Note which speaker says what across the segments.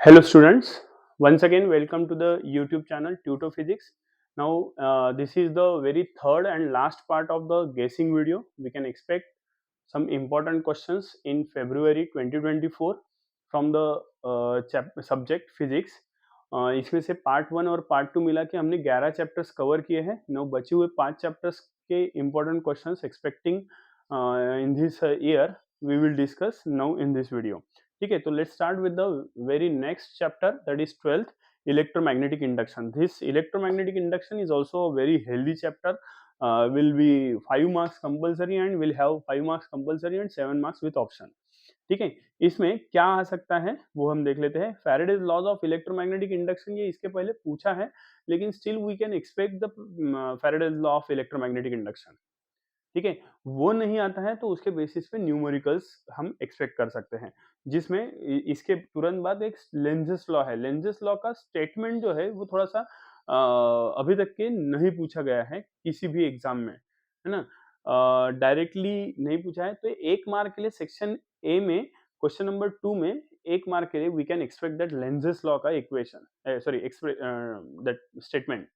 Speaker 1: Hello students, once again welcome to the YouTube channel Tuto Physics. Now this is the very third and last part of the guessing video. We can expect some important questions in February 2024 from the subject physics. इसमें से part 1 और part 2 मिला के हमने 11 chapters cover किए हैं. Now बचे हुए 5 चैप्टर्स के important questions expecting in this year we will discuss now in this video. ठीक है, तो let's start with the very next chapter that is 12th electromagnetic induction. This electromagnetic induction is also a very healthy chapter. Will be 5 marks compulsory and will have 5 marks compulsory and 7 marks with option. ठीक है, इसमें क्या आ सकता है वो हम देख लेते हैं. Faraday's laws of electromagnetic induction ये इसके पहले पूछा है, लेकिन still we can expect the Faraday's law of electromagnetic induction. ठीक है, वो नहीं आता है तो उसके बेसिस पे न्यूमेरिकल्स हम एक्सपेक्ट कर सकते हैं, जिसमें इसके तुरंत बाद एक लेंजेस लॉ है. लेंजेस लॉ का स्टेटमेंट जो है वो थोड़ा सा अभी तक के नहीं पूछा गया है किसी भी एग्जाम में, है ना. डायरेक्टली नहीं पूछा है, तो 1 मार्क के लिए सेक्शन ए में क्वेश्चन नंबर 2 में 1 मार्क के लिए we can expect that Lenz's law का इक्वेशन सॉरी दैट स्टेटमेंट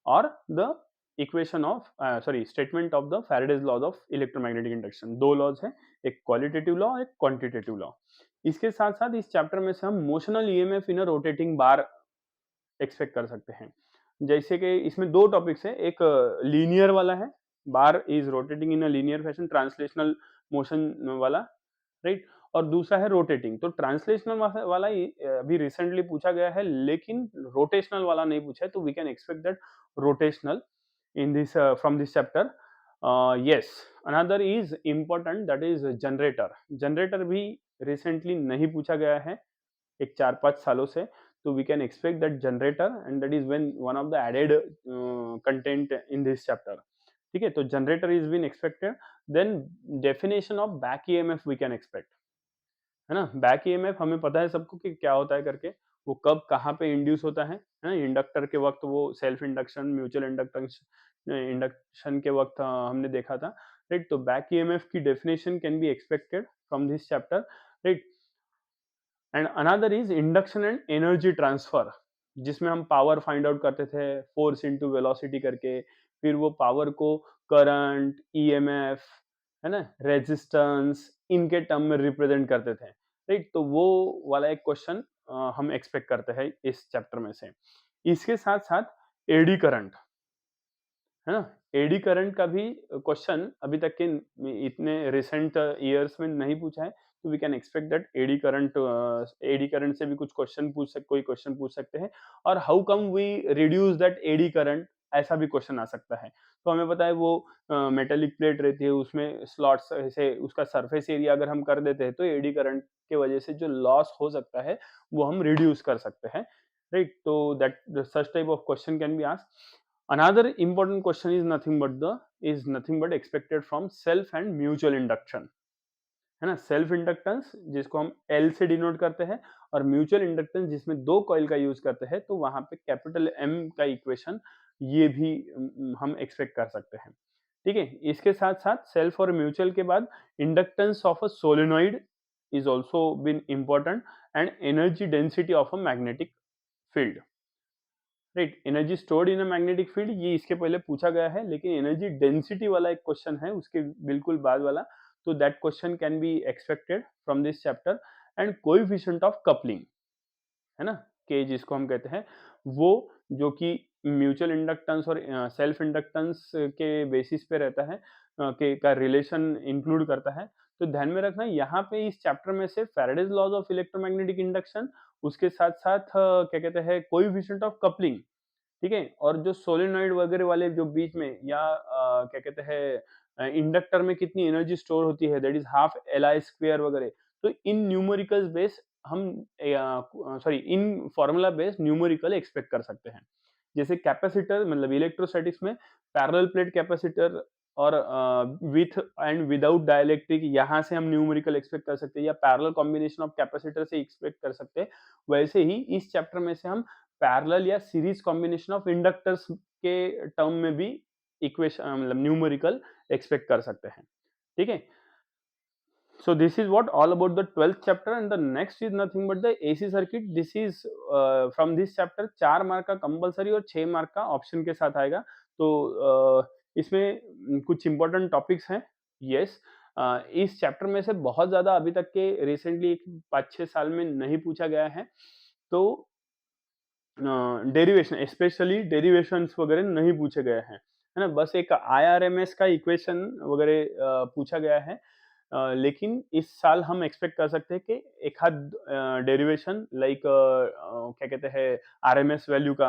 Speaker 1: और the equation of statement of the Faraday's laws of electromagnetic induction. दो लॉज है, एक क्वालिटेटिव लॉ एक क्वांटिटेटिव लॉ. इसके साथ साथ इस चैप्टर में से हम motional EMF in a rotating bar expect कर सकते हैं. जैसे कि इसमें दो टॉपिक्स है, एक लीनियर वाला है, bar is rotating in a linear fashion, translational motion वाला, राइट. और दूसरा है रोटेटिंग. तो ट्रांसलेशनल वाला ही अभी रिसेंटली पूछा गया है, लेकिन रोटेशनल वाला नहीं पूछा है, तो we can expect that rotational in this from this chapter. Yes, another is important, that is generator. Generator भी recently नहीं पूछा गया है एक 4-5 सालों से, तो we can expect that generator and that is when one of the added content in this chapter. ठीक है, तो generator is been expected. Then definition of back EMF we can expect, है ना. बैक ईएमएफ हमें पता है सबको कि क्या होता है करके, वो कब कहाँ पे इंड्यूस होता है ना. इंडक्टर के वक्त वो self induction, mutual inductance induction के वक्त हमने देखा था, राइट. तो बैक ईएमएफ की definition can be expected from this chapter, right. And another is induction and energy transfer, जिसमें हम पावर फाइंड आउट करते थे फोर्स इनटू वेलोसिटी करके, फिर वो पावर को करंट, ईएमएफ, है ना, रेजिस्टेंस, इनके टर्म में रिप्रेजेंट करते थे, राइट. तो वो वाला एक क्वेश्चन हम एक्सपेक्ट करते हैं इस चैप्टर में से. इसके साथ साथ एडी करंट, है ना. एडी करंट का भी क्वेश्चन अभी तक के इतने रिसेंट ईयर्स में नहीं पूछा है, तो we can expect that eddy current से भी कुछ कोई क्वेश्चन पूछ सकते हैं. और how can we reduce that eddy current, ऐसा भी क्वेश्चन आ सकता है. तो हमें पता है वो मेटेलिक प्लेट रहती है, उसमें स्लॉट्स ऐसे उसका सरफेस एरिया अगर हम कर देते हैं, तो एडी करंट के वजह से जो लॉस हो सकता है वो हम रिड्यूस कर सकते हैं, राइट. तो that such type of question can be asked. Another important question is nothing but expected from self and mutual induction, है ना. सेल्फ इंडक्टेंस जिसको हम एल से डिनोट करते हैं, और म्यूचुअल इंडक्टेंस जिसमें दो कॉइल का यूज करते हैं, तो वहां पे कैपिटल एम का इक्वेशन ये भी हम एक्सपेक्ट कर सकते हैं. ठीक है, इसके साथ साथ सेल्फ और म्यूचुअल के बाद inductance of a solenoid is also been important, and energy density of a magnetic field, right. Energy stored in a magnetic field ये इसके पहले पूछा गया है, लेकिन एनर्जी डेंसिटी वाला एक क्वेश्चन है उसके बिल्कुल बाद वाला, तो that question can be expected from this chapter. And coefficient of coupling, है ना, के जिसको हम कहते हैं, वो जो कि म्यूचुअल इंडक्टेंस और सेल्फ इंडक्टेंस के बेसिस पे रहता है, के का रिलेशन इंक्लूड करता है. तो ध्यान में रखना, यहाँ पे इस चैप्टर में से Faraday's laws of electromagnetic induction, उसके साथ साथ क्या कहते हैं कोएफिशिएंट ऑफ कपलिंग, ठीक है, और जो सोलेनॉइड वगैरह वाले जो बीच में या क्या कहते हैं इंडक्टर में कितनी एनर्जी स्टोर होती है, that is half L I square वगैरह. तो इन न्यूमेरिकल्स बेस हम इन फॉर्मूला बेस्ड न्यूमेरिकल एक्सपेक्ट कर सकते हैं. जैसे कैपेसिटर मतलब इलेक्ट्रोस्टैटिक्स में पैरेलल प्लेट कैपेसिटर और विथ एंड विदाउट डाइलेक्ट्रिक, यहाँ से हम न्यूमेरिकल एक्सपेक्ट कर सकते हैं, या पैरेलल कॉम्बिनेशन ऑफ कैपेसिटर से एक्सपेक्ट कर सकते हैं. वैसे ही इस चैप्टर में से हम पैरेलल या सीरीज कॉम्बिनेशन ऑफ इंडक्टर्स के टर्म में भी इक्वेशन मतलब न्यूमेरिकल एक्सपेक्ट कर सकते हैं. ठीक है, So this is what all about the 12th chapter, and the next is nothing but the AC circuit. This is from this chapter 4 mark का कंपलसरी और 6 मार्क का ऑप्शन के साथ आएगा. तो इसमें कुछ इंपॉर्टेंट टॉपिक्स हैं. यस, इस चैप्टर में से बहुत ज़्यादा अभी तक के रिसेंटली 5-6 साल में नहीं पूछा गया है. तो डेरिवेशन, स्पेशली डेरिवेशंस वगैरह नहीं पूछे गए हैं, है ना. बस एक IRMS का इक्वेशन वगैरह पूछा गया है. लेकिन इस साल हम एक्सपेक्ट कर सकते हैं कि एक आध डेरिवेशन लाइक क्या कहते हैं आरएमएस वैल्यू का,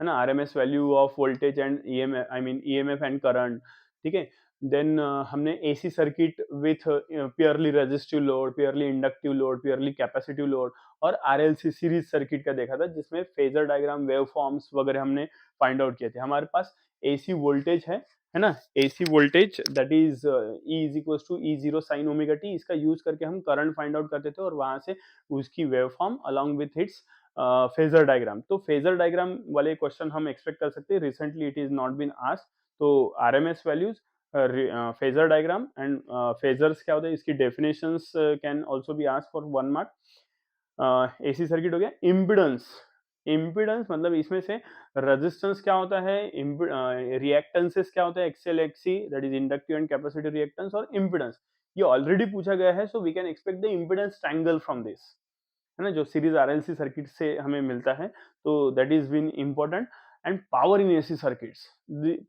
Speaker 1: है ना, RMS value of voltage and EMF, I mean EMF and current. ठीक है. देन हमने AC circuit with purely resistive load, purely inductive load, purely capacitive load और आरएलसी सीरीज सर्किट का देखा था, जिसमें फेजर डायग्राम, वेव फॉर्म्स वगैरह हमने फाइंड आउट किए थे. हमारे पास एसी वोल्टेज है ना, AC voltage that is E is equal to E zero sine omega T. इसका यूज करके हम करंट फाइंड आउट करते थे और वहां से उसकी wave form along with its phasor diagram. तो फेजर डायग्राम वाले क्वेश्चन हम एक्सपेक्ट कर सकते हैं. Recently it is not been asked. तो RMS values, phasor diagram and phasors क्या होता है, इसकी definitions can also be asked for 1 mark. AC circuit हो गया. इम्पिडेंस, इम्पिडेंस मतलब इसमें से रेजिस्टेंस क्या होता है, रिएक्टेंसेस क्या होता है, XL XC that is inductive and capacitive reactance और इम्पिडेंस. ये ऑलरेडी पूछा गया है. So we can expect the impedance triangle from this, है ना, जो सीरीज आरएलसी सर्किट से हमें मिलता है. तो that is been important. And power in AC circuits,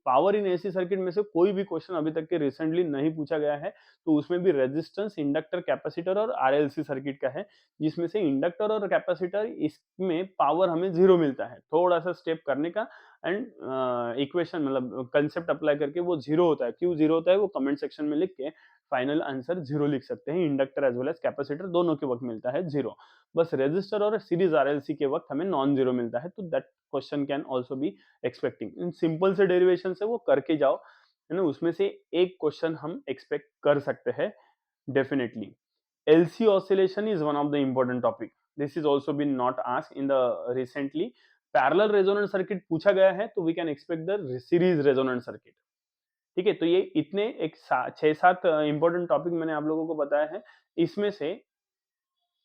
Speaker 1: power in AC circuit में से कोई भी क्वेश्चन अभी तक के रिसेंटली नहीं पूछा गया है. तो उसमें भी रेजिस्टेंस, इंडक्टर, कैपेसिटर और आरएलसी सर्किट का है, जिसमें से इंडक्टर और कैपेसिटर इसमें पावर हमें जीरो मिलता है. थोड़ा सा स्टेप करने का एंड इक्वेशन मतलब कंसेप्ट अप्लाई करके वो जीरो होता है. क्यों जीरो होता है वो कमेंट सेक्शन में लिख के फाइनल आंसर जीरो लिख सकते हैं. Inductor as well as capacitor दोनों के वक्त मिलता है जीरो. बस रेजिस्टर और सीरीज आरएलसी के वक्त हमें नॉन जीरो मिलता है. तो that question can also be expecting. In simple से डेरिवेशन से वो करके जाओ, है ना, उसमें से एक क्वेश्चन हम एक्सपेक्ट कर सकते हैं definitely. LC oscillation is one of the important topic. This is also been not asked in the recently. Parallel resonant circuit पूछा गया है, तो we can expect the series resonant circuit. ठीक है. तो ये इतने एक 6-7 इंपॉर्टेंट टॉपिक मैंने आप लोगों को बताया है. इसमें से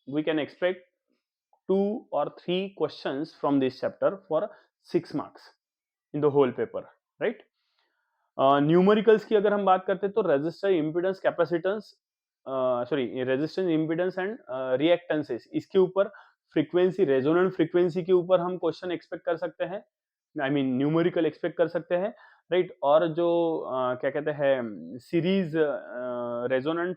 Speaker 1: we can expect 2 or 3 questions from this chapter for 6 marks in the whole paper, right? Numericals की अगर हम बात करते हैं तो resistor, impedance, capacitance, sorry resistance, impedance and reactances, इसके ऊपर फ्रीक्वेंसी, रेजोनेंट फ्रीक्वेंसी के ऊपर हम क्वेश्चन एक्सपेक्ट कर सकते हैं. आई मीन न्यूमेरिकल एक्सपेक्ट कर सकते हैं, राइट. और जो क्या कहते हैं सीरीज रेजोनेंट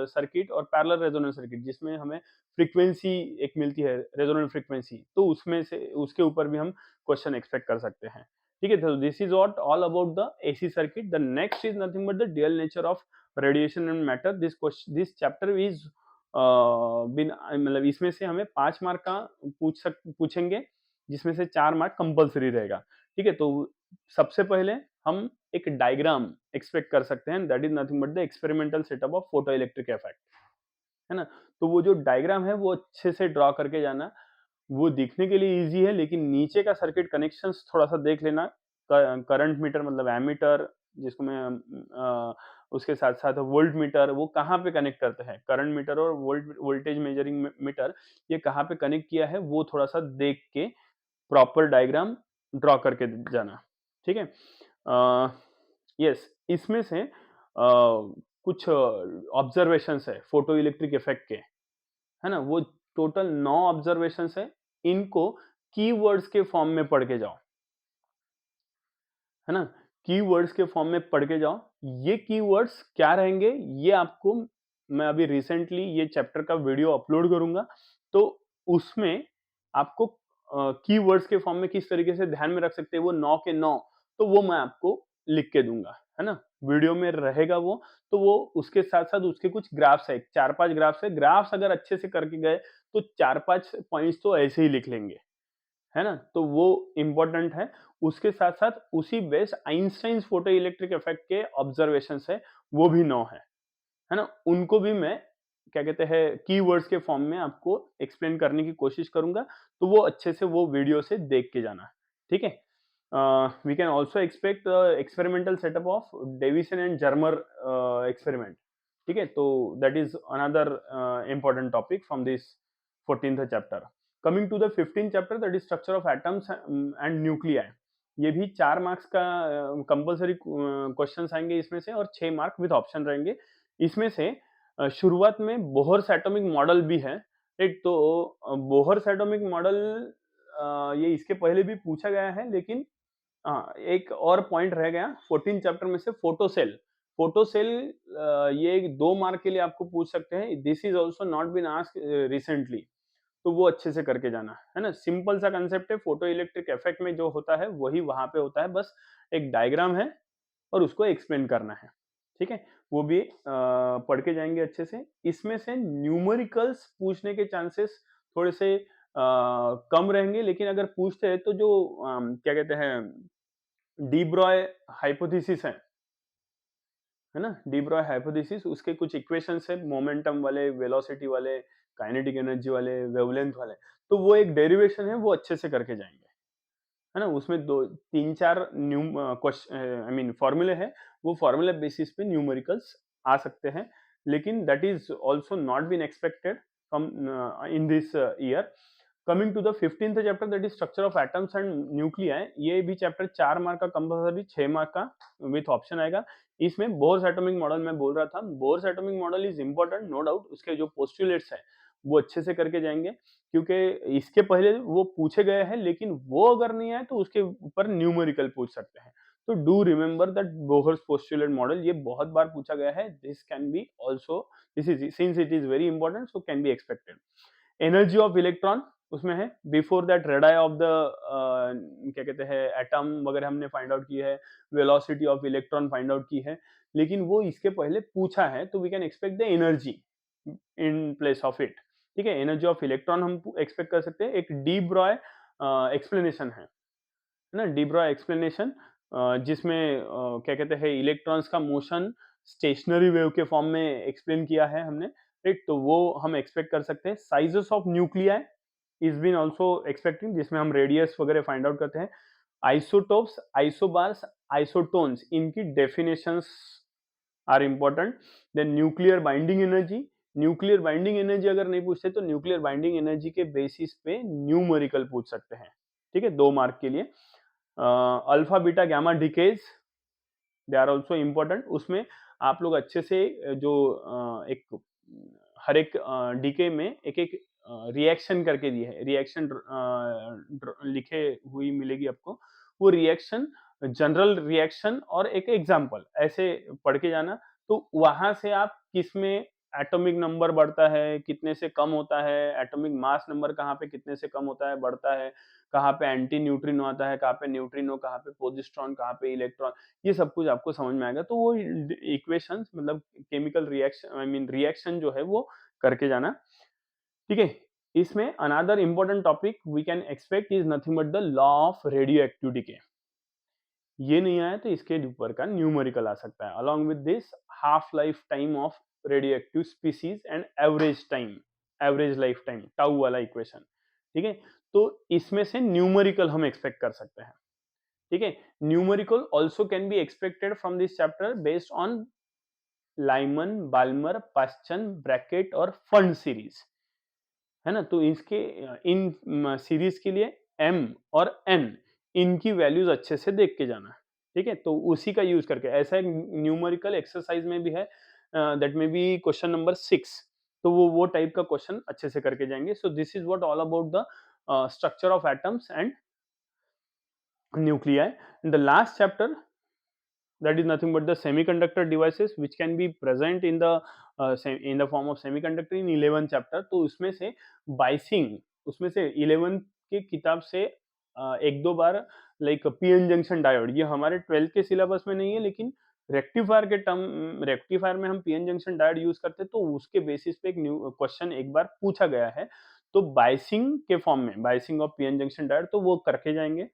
Speaker 1: सर्किट और पैरेलल रेजोनेंट सर्किट, जिसमें हमें फ्रीक्वेंसी एक मिलती है, रेजोनेंट फ्रीक्वेंसी, तो उसमें से उसके ऊपर भी हम क्वेश्चन एक्सपेक्ट कर सकते हैं. ठीक है. तो this is what all about the AC circuit. The next is nothing but the dual nature of radiation and matter. This chapter is been मतलब इसमें से हमें 5 मार्क का पूछेंगे, जिसमें से 4 मार्क कंपलसरी रहेगा. ठीक है. तो सबसे पहले हम एक डायग्राम एक्सपेक्ट कर सकते हैं, that is nothing but the experimental setup of photo electric effect, है ना. तो वो जो डायग्राम है वो अच्छे से ड्रॉ करके जाना. वो दिखने के लिए इजी है, लेकिन नीचे का सर्किट कनेक्शंस थोड़ा सा देख लेना. करंट मीटर मतलब एमीटर, जिसको मैं उसके साथ साथ वोल्ट मीटर, वो कहाँ पे कनेक्ट करते हैं, करंट मीटर और वोल्टेज मेजरिंग मीटर, ये कहाँ पे कनेक्ट किया है वो थोड़ा सा देख के प्रॉपर डायग्राम ड्रॉ करके जाना. ठीक है. यस, इसमें से कुछ ऑब्जर्वेशंस है फोटो इलेक्ट्रिक इफेक्ट के, है ना. वो टोटल 9 ऑब्जर्वेशंस है. इनको कीवर्ड्स के फॉर्म में पढ़ के जाओ, है ना. कीवर्ड्स के फॉर्म में पढ़ के जाओ. ये कीवर्ड्स क्या रहेंगे, ये आपको मैं अभी रिसेंटली ये चैप्टर का वीडियो अपलोड करूंगा, तो उसमें आपको कीवर्ड्स के फॉर्म में किस तरीके से ध्यान में रख सकते हैं वो 9 के 9, तो वो मैं आपको लिख के दूंगा, है ना. वीडियो में रहेगा वो. तो वो उसके साथ साथ उसके कुछ ग्राफ्स है, 4-5 ग्राफ्स है. ग्राफ्स अगर अच्छे से करके गए तो 4-5 पॉइंट्स तो ऐसे ही लिख लेंगे, है ना. तो वो इम्पोर्टेंट है. उसके साथ साथ उसी base Einstein's photo electric effect के ऑब्जर्वेशंस है, वो भी 9 है ना. उनको भी मैं क्या कहते हैं कीवर्ड्स के फॉर्म में आपको एक्सप्लेन करने की कोशिश करूंगा. तो वो अच्छे से वो वीडियो से देख के जाना. ठीक है. We can also expect experimental setup of Davisson and Germer experiment. ठीक है, तो that is another important topic from this 14th chapter. Coming to the 15th chapter, that is structure of atoms and nuclei. ये भी 4 marks का compulsory questions आएंगे इसमें से, और 6 मार्क विद ऑप्शन रहेंगे। इसमें से शुरुआत में बोहर्स एटॉमिक मॉडल भी है, राइट। तो बोहर्स एटॉमिक मॉडल ये इसके पहले भी पूछा गया है, लेकिन हाँ, एक और पॉइंट रह गया 14 चैप्टर में से, फोटोसेल। फोटोसेल ये 2 मार्क के लिए आपको पूछ सकते हैं। This is also not been asked recently, तो वो अच्छे से करके जाना है ना। सिंपल सा कंसेप्ट है, फोटो इलेक्ट्रिक इफेक्ट में जो होता है वही वहां पे होता है, बस एक डायग्राम है और उसको एक्सप्लेन करना है, ठीक है। वो भी पढ़ के जाएंगे अच्छे से। इसमें से न्यूमेरिकल्स पूछने के चांसेस थोड़े से कम रहेंगे, लेकिन अगर पूछते हैं तो जो क्या कहते हैं, डी ब्रॉय हाइपोथेसिस है ना, डी ब्रॉय हाइपोथेसिस, उसके कुछ इक्वेशंस है, मोमेंटम वाले, वेलोसिटी वाले, काइनेटिक एनर्जी वाले, वेवलेंथ वाले, तो वो एक डेरिवेशन है, वो अच्छे से करके जाएंगे, है ना। उसमें 2 3 4 क्वेश्चन, आई मीन फॉर्मूले हैं, वो फॉर्मूला बेसिस पे न्यूमेरिकल्स आ सकते हैं, लेकिन that is also not been expected from in this year. Coming to the 15th chapter, that is structure of atoms and nuclei. ये भी चैप्टर 4 मार्क का कंपलसरी, 6 मार्क का विथ ऑप्शन आएगा। इसमें बोर्स एटॉमिक मॉडल मैं बोल रहा था, Bohr's atomic model is important, no doubt. उसके जो पोस्टुलेट्स है वो अच्छे से करके जाएंगे, क्योंकि इसके पहले वो पूछे गए हैं, लेकिन वो अगर नहीं आए तो उसके ऊपर न्यूमेरिकल पूछ सकते हैं। तो do remember that Bohr's postulate model, ये बहुत बार पूछा गया है। This can be also, this is since it is very important, so can be expected. Energy of electron उसमें है, before that radii of the क्या कहते हैं एटम वगैरह हमने फाइंड आउट की है, velocity of electron find out की है, लेकिन वो इसके पहले पूछा है, तो we can expect the energy in place of it, ठीक है। एनर्जी ऑफ इलेक्ट्रॉन हम एक्सपेक्ट कर सकते हैं। एक डी ब्रॉय एक्सप्लेनेशन है ना, डी ब्रॉय एक्सप्लेनेशन, जिसमें क्या कहते हैं इलेक्ट्रॉन्स का मोशन स्टेशनरी वेव के फॉर्म में एक्सप्लेन किया है हमने, राइट। तो वो हम एक्सपेक्ट कर सकते हैं। Sizes of nuclei is been also expecting, जिसमें हम रेडियस वगैरह फाइंड आउट करते हैं। आइसोटोप्स, आइसोबार्स, आइसोटोन्स, इनकी definitions are important. Then nuclear binding energy, nuclear binding energy अगर नहीं पूछते तो न्यूक्लियर बाइंडिंग एनर्जी के बेसिस पे न्यूमेरिकल पूछ सकते हैं, ठीक है, 2 मार्क के लिए। Alpha beta gamma decays, they are also important. उसमें आप लोग अच्छे से जो एक हर एक डीके में एक एक रिएक्शन करके दिए है, रिएक्शन लिखे हुई मिलेगी आपको, वो रिएक्शन, जनरल रिएक्शन और एक एग्जाम्पल ऐसे पढ़ के जाना। तो वहां से आप किस में एटॉमिक नंबर बढ़ता है, कितने से कम होता है, एटॉमिक मास नंबर कहाँ पे कितने से कम होता है, बढ़ता है, कहाँ पे एंटी न्यूट्रिनो आता है, कहाँ पे न्यूट्रिनो, कहाँ पे पोजिट्रॉन, कहाँ पे इलेक्ट्रॉन, ये सब कुछ आपको समझ में आएगा। तो वो इक्वेशंस, मतलब chemical reaction, I mean reaction जो है वो करके जाना, ठीक है। इसमें another important topic we can expect is nothing but the law of radioactive decay. ये नहीं आया तो इसके ऊपर का न्यूमेरिकल आ सकता है। Along with this, half life time of radio active species and average time, average life time, tau वाला इक्वेशन, ठीक है। तो इसमें से न्यूमेरिकल हम एक्सपेक्ट कर सकते हैं, ठीक है। Numerical also can be expected from this chapter based on Lyman, Balmer, Paschen, Brackett और फंड सीरीज, है ना। तो इसके इन सीरीज के लिए m और n, इनकी वैल्यूज अच्छे से देख के जाना, ठीक है। तो उसी का यूज करके ऐसा एक न्यूमेरिकल एक्सरसाइज में भी है, दैट में बी क्वेश्चन नंबर 6, तो वो टाइप का क्वेश्चन अच्छे से करके जाएंगे। सो this is what all about the structure of atoms and nuclei. In the last chapter, that is nothing but the semiconductor devices which can be present in the form of semiconductor in 11th chapter. तो उसमें से biasing, उसमें से 11th की किताब से एक दो बार लाइक पीएन जंक्शन डायोड, ये हमारे 12th के सिलेबस में नहीं है, लेकिन रेक्टिफायर के टर्म, रेक्टिफायर में हम पीएन जंक्शन डायोड यूज करते हैं, तो उसके बेसिस पे एक न्यू क्वेश्चन एक बार पूछा गया है। तो बाइसिंग के फॉर्म में, biasing of PN junction diode, तो वो करके जाएंगे।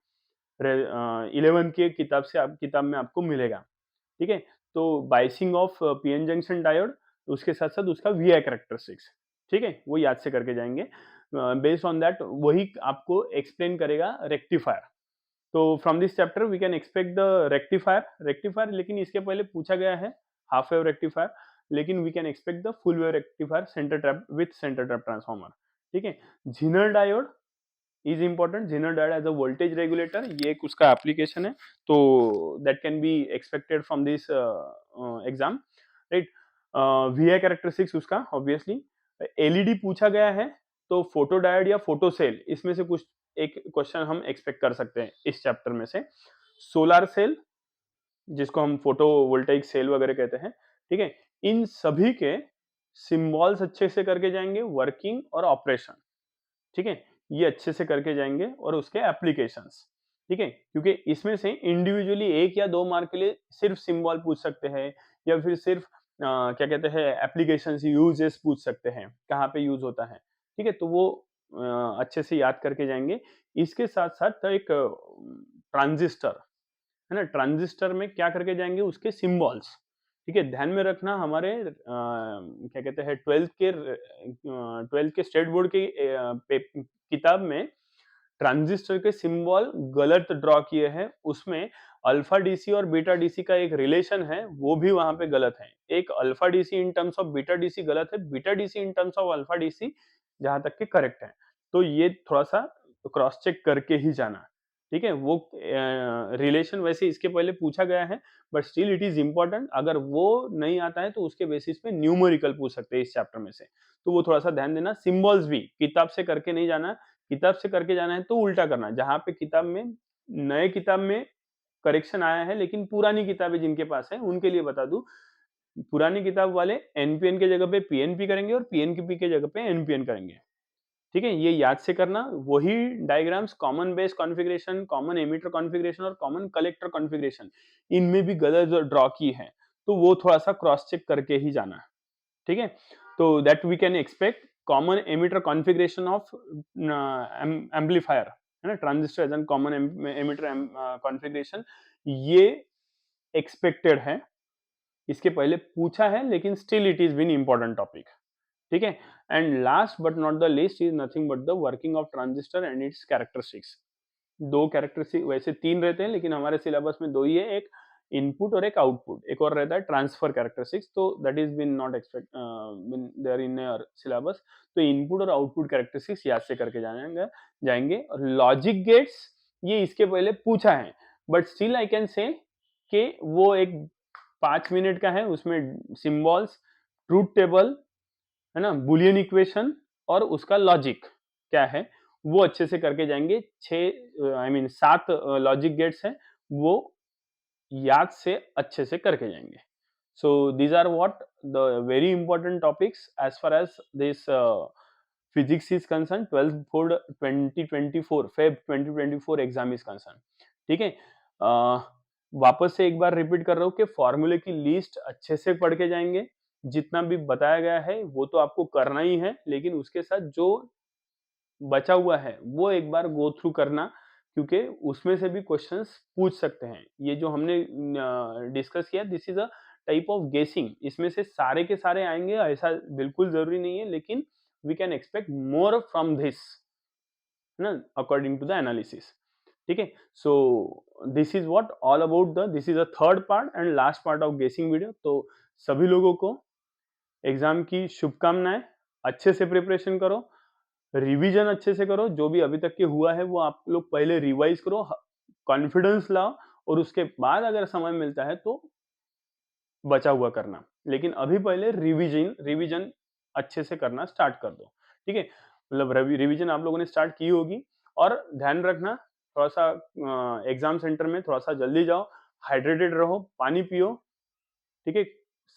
Speaker 1: 11 के किताब से, आप किताब में आपको मिलेगा, ठीक है। तो biasing of PN junction diode, उसके साथ साथ उसका वीआई कैरेक्टरिस्टिक्स, ठीक है, वो याद से करके जाएंगे। बेस्ड ऑन दैट वही आपको एक्सप्लेन करेगा रेक्टिफायर। तो from this chapter we can expect the rectifier, लेकिन इसके पहले पूछा गया है हाफ वेव रेक्टिफायर। लेकिन we can expect the full wave rectifier centre tap with centre tap transformer, ठीक है। Zener diode is important, zener diode as a voltage regulator, ये एक उसका एप्लीकेशन है, तो that can be expected from this exam, right. V I characteristics उसका obviously. LED पूछा गया है, तो फोटो डायोड या फोटो सेल, इसमें से कुछ एक क्वेश्चन हम एक्सपेक्ट कर सकते हैं इस चैप्टर में से। सोलर सेल, जिसको हम फोटो वोल्टाइक सेल वगैरह कहते हैं, ठीक है। इन सभी के सिंबल्स अच्छे से करके जाएंगे, वर्किंग और ऑपरेशन, ठीक है, ये अच्छे से करके जाएंगे, और उसके एप्लीकेशंस, ठीक है, क्योंकि इसमें से इंडिविजुअली 1 या 2 मार्क के लिए सिर्फ सिंबल पूछ सकते हैं, या फिर सिर्फ क्या कहते हैं एप्लीकेशंस यूजेस पूछ सकते हैं, कहाँ पे यूज होता है, ठीक है, तो वो अच्छे से याद करके जाएंगे। इसके साथ साथ एक ट्रांजिस्टर है ना, ट्रांजिस्टर में क्या करके जाएंगे, उसके सिंबल्स, ठीक है। ध्यान में रखना, हमारे क्या कहते हैं 12th के स्टेट बोर्ड की किताब में ट्रांजिस्टर के सिंबल गलत ड्रॉ किए हैं, उसमें अल्फा डीसी और बीटा डीसी का एक रिलेशन है, वो भी वहां पे गलत है। एक alpha DC in terms of beta DC गलत है, beta DC in terms of alpha DC जहां तक के करेक्ट है, तो ये थोड़ा सा क्रॉस चेक करके ही जाना, ठीक है। वो रिलेशन वैसे इसके पहले पूछा गया है, but still it is important, अगर वो नहीं आता है तो उसके बेसिस पे न्यूमेरिकल पूछ सकते हैं इस चैप्टर में से, तो वो थोड़ा सा ध्यान देना। सिंबल्स भी किताब से करके नहीं जाना, किताब से करके जाना है तो उल्टा करना, जहां पे किताब में नए किताब में करेक्शन आया है, लेकिन पुरानी किताबें जिनके पास है उनके लिए बता दूं, पुरानी किताब वाले एनपीएन के जगह पे पीएनपी करेंगे और पीएनपी के जगह पे एनपीएन करेंगे, ठीक है, ये याद से करना। वही diagrams common base configuration, common emitter configuration और कॉमन कलेक्टर कॉन्फ़िगरेशन, इनमें भी गलत ड्रॉ की है, तो वो थोड़ा सा क्रॉस चेक करके ही जाना है, ठीक है। तो that we can expect common emitter configuration of amplifier, है ना, transistor as an common emitter configuration, ये एक्सपेक्टेड है, इसके पहले पूछा है, लेकिन still it is been important topic, ठीक है। And last but not the least is nothing but the working of transistor and its characteristics. दो कैरेक्टरिस्टिक, वैसे 3 रहते हैं, लेकिन हमारे सिलेबस में 2 ही है, एक इनपुट और एक आउटपुट, एक और रहता है ट्रांसफर कैरेक्टरिस्टिक्स, तो that is been not expect been there in your syllabus. तो इनपुट और आउटपुट कैरेक्टरिस्टिक्स याद से करके जाएंगे। और लॉजिक गेट्स, ये इसके पहले पूछा है, but still I can say कि वो एक 5 मिनट का है, उसमें सिंबल्स, ट्रूथ टेबल, है ना, बुलियन इक्वेशन और उसका लॉजिक क्या है, वो अच्छे से करके जाएंगे। 7 लॉजिक गेट्स हैं, वो याद से अच्छे से करके जाएंगे। So these are what the very important topics as far as this physics is concern, 12th board 2024 Feb 2024 exam is concern, ठीक है। वापस से एक बार रिपीट कर रहा हूँ कि फॉर्मूले की लिस्ट अच्छे से पढ़ के जाएंगे, जितना भी बताया गया है वो तो आपको करना ही है, लेकिन उसके साथ जो बचा हुआ है वो एक बार गो थ्रू करना, क्योंकि उसमें से भी क्वेश्चंस पूछ सकते हैं। ये जो हमने डिस्कस किया, this is a type of गेसिंग, इसमें से सारे के सारे आएंगे ऐसा बिल्कुल जरूरी नहीं है, लेकिन we can expect more from this, है ना, अकॉर्डिंग टू द एनालिसिस, ठीक है। So this is what all about the, this is a third part and last part of guessing video. तो सभी लोगों को एग्जाम की शुभकामनाएं, अच्छे से प्रिपरेशन करो, रिवीजन अच्छे से करो, जो भी अभी तक के हुआ है वो आप लोग पहले रिवाइज करो, कॉन्फिडेंस लाओ, और उसके बाद अगर समय मिलता है तो बचा हुआ करना, लेकिन अभी पहले रिवीजन रिवीजन अच्छे से करना स्टार्ट कर दो, ठीक है। मतलब रिवीजन आप लोगों ने स्टार्ट की होगी, और ध्यान रखना थोड़ा सा एग्जाम सेंटर में थोड़ा सा जल्दी जाओ, हाइड्रेटेड रहो, पानी पियो, ठीक है,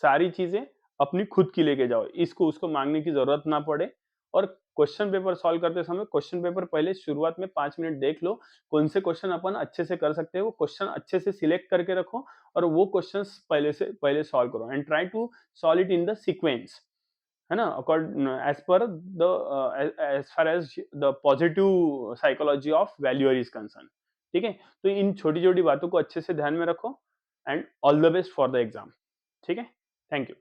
Speaker 1: सारी चीजें अपनी खुद की लेके जाओ, इसको उसको मांगने की जरूरत ना पड़े। और क्वेश्चन पेपर सॉल्व करते समय क्वेश्चन पेपर पहले शुरुआत में 5 मिनट देख लो, कौन से क्वेश्चन अपन अच्छे से कर सकते हैं, वो क्वेश्चन अच्छे से सिलेक्ट करके रखो, और वो क्वेश्चंस पहले सॉल्व करो, and try to solve it in the sequence, है ना, according as per the as far as the positive psychology of valuer is concern, ठीक है। तो इन छोटी छोटी बातों को अच्छे से ध्यान में रखो, and all the best for the exam, ठीक है। Thank you.